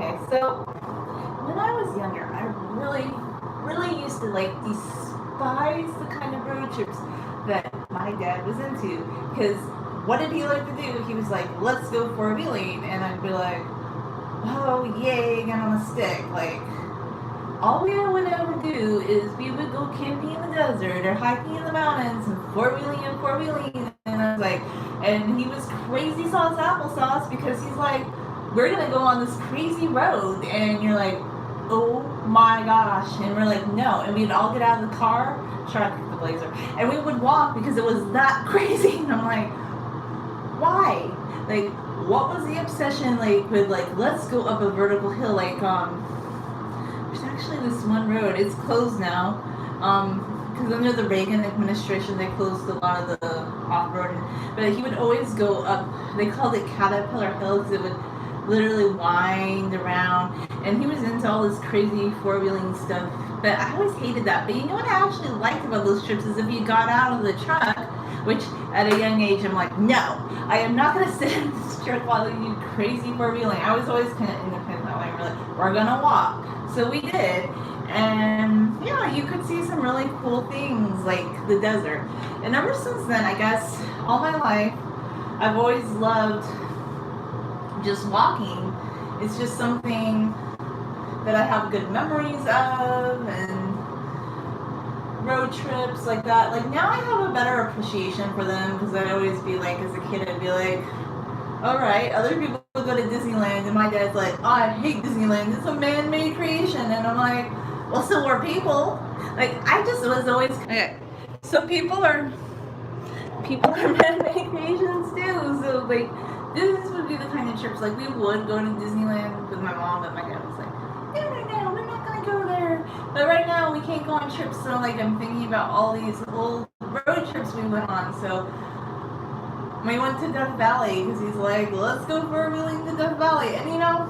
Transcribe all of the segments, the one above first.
Okay, so when I was younger, I really used to like despise the kind of road trips that my dad was into. Because what did he like to do? He was like, let's go four wheeling. And I'd be like, oh, yay, get on a stick. Like, all we would ever do is we would go camping in the desert or hiking in the mountains and four wheeling. And I was like, and he was crazy sauce applesauce because he's like, we're gonna go on this crazy road, and you're like, oh my gosh, and we're like, no, and we'd all get out of the car, truck, the Blazer, and we would walk because it was that crazy, and I'm like, why? Like, what was the obsession like with like, let's go up a vertical hill, like there's actually this one road, it's closed now, because under the Reagan administration they closed a lot of the off-road, but he would always go up, they called it Caterpillar Hill because it would literally wind around, and he was into all this crazy four-wheeling stuff, but I always hated that. But you know what I actually liked about those trips is if you got out of the truck, which at a young age I'm like, no, I am not going to sit in this truck while you do crazy four-wheeling. I was always kind of independent that way. We're like, we're going to walk. So we did, and yeah, you could see some really cool things like the desert. And ever since then, I guess all my life I've always loved just walking. It's just something that I have good memories of, and road trips like that. Like now I have a better appreciation for them because I'd always be like, as a kid, I'd be like, all right, other people go to Disneyland, and my dad's like, oh, I hate Disneyland. It's a man-made creation, and I'm like, well, so are people. Like I just was always okay. So people are man-made creations too. So like, this would be the kind of trips, like we would go to Disneyland with my mom, but my dad was like, no, we're not gonna go there. But right now we can't go on trips, so like I'm thinking about all these old road trips we went on. So we went to Death Valley because he's like, let's go four-wheeling to Death Valley. And you know,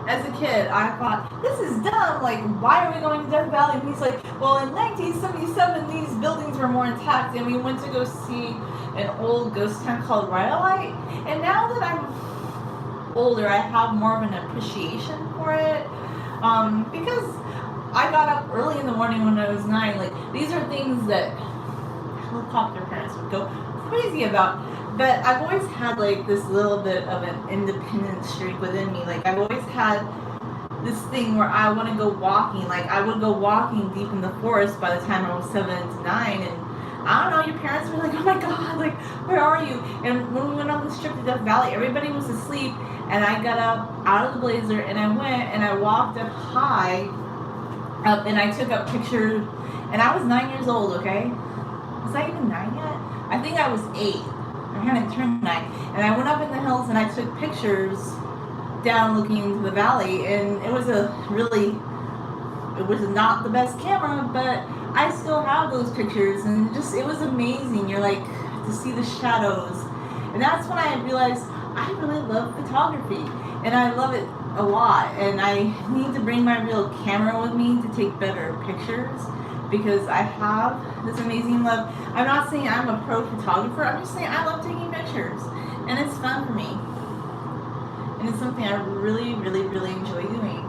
as a kid, I thought, this is dumb, like, why are we going to Death Valley? And he's like, well, in 1977, these buildings were more intact, and we went to go see an old ghost town called Rhyolite. And now that I'm older, I have more of an appreciation for it, because I got up early in the morning when I was 9. Like, these are things that helicopter parents would go crazy about. But I've always had like this little bit of an independent streak within me. Like I've always had this thing where I want to go walking. Like I would go walking deep in the forest by the time I was 7 to 9, and I don't know, your parents were like, oh my god, like, where are you? And when we went on this trip to Death Valley, everybody was asleep, and I got up out of the Blazer, and I went, and I walked up high, up, and I took up pictures, and I was 9 years old, okay? Was I even 9 yet? I think I was 8. I hadn't turned 9. And I went up in the hills, and I took pictures down looking into the valley, and it was not the best camera, but I still have those pictures, and it was amazing. You're like, to see the shadows. And that's when I realized I really love photography, and I love it a lot, and I need to bring my real camera with me to take better pictures, because I have this amazing love. I'm not saying I'm a pro photographer, I'm just saying I love taking pictures, and it's fun for me. And it's something I really, really, really enjoy doing.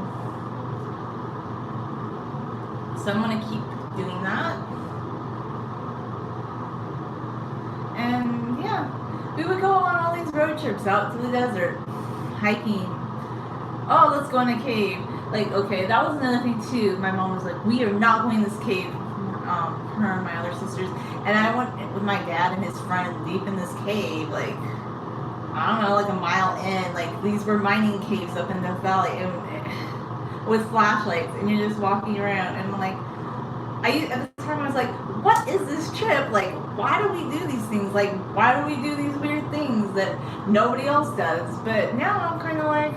So I'm going to keep doing that. And yeah, we would go on all these road trips out to the desert, hiking. Oh, let's go in a cave. Like, okay, that was another thing too. My mom was like, we are not going to this cave. Her and my other sisters. And I went with my dad and his friend deep in this cave, like, I don't know, like a mile in. Like, these were mining caves up in Death Valley, and with flashlights, and you're just walking around, and like, at the time I was like, what is this trip? Like, why do we do these things? Like, why do we do these weird things that nobody else does? But now I'm kind of like,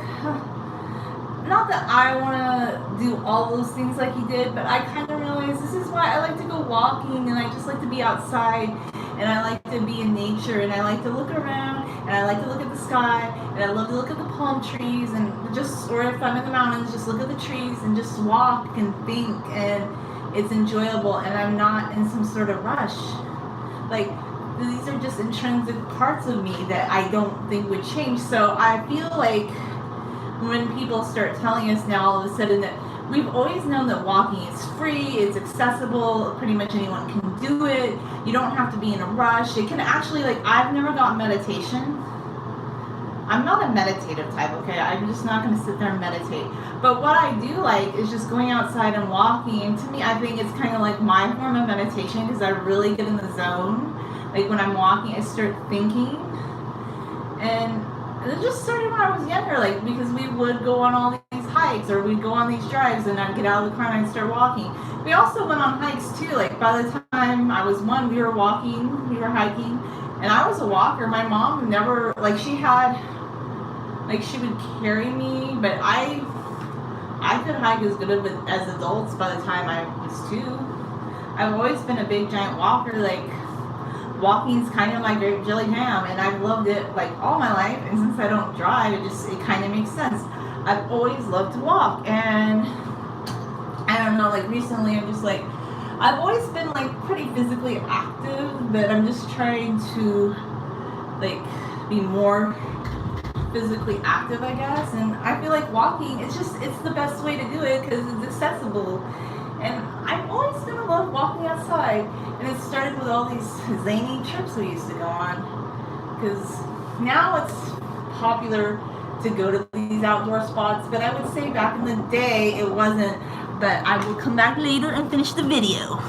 not that I want to do all those things like he did, but I kind of realize this is why I like to go walking, and I just like to be outside, and I like to be in nature, and I like to look around, and I like to look at the sky, and I love to look at the palm trees, and just, or if I'm in the mountains, just look at the trees and just walk and think, and it's enjoyable, and I'm not in some sort of rush. Like, these are just intrinsic parts of me that I don't think would change. So I feel like when people start telling us now all of a sudden that we've always known that walking is free, it's accessible, pretty much anyone can do it. You don't have to be in a rush. It can actually, like, I've never got meditation. I'm not a meditative type, okay? I'm just not going to sit there and meditate. But what I do like is just going outside and walking. And to me, I think it's kind of like my form of meditation because I really get in the zone. Like when I'm walking, I start thinking. And it just started when I was younger, like because we would go on all these hikes or we'd go on these drives and I'd get out of the car and I'd start walking. We also went on hikes too. Like by the time I was 1, we were walking, we were hiking. And I was a walker. My mom never, like she had... Like she would carry me, but I could hike as good as adults by the time I was 2. I've always been a big giant walker. Like walking's kind of my grape jelly jam, and I've loved it like all my life. And since I don't drive, it kind of makes sense. I've always loved to walk, and I don't know. Like recently, I'm just like I've always been like pretty physically active, but I'm just trying to like be more physically active, I guess. And I feel like walking, it's the best way to do it because it's accessible. And I'm always gonna love walking outside. And it started with all these zany trips we used to go on, because now it's popular to go to these outdoor spots, but I would say back in the day it wasn't. But I will come back later and finish the video.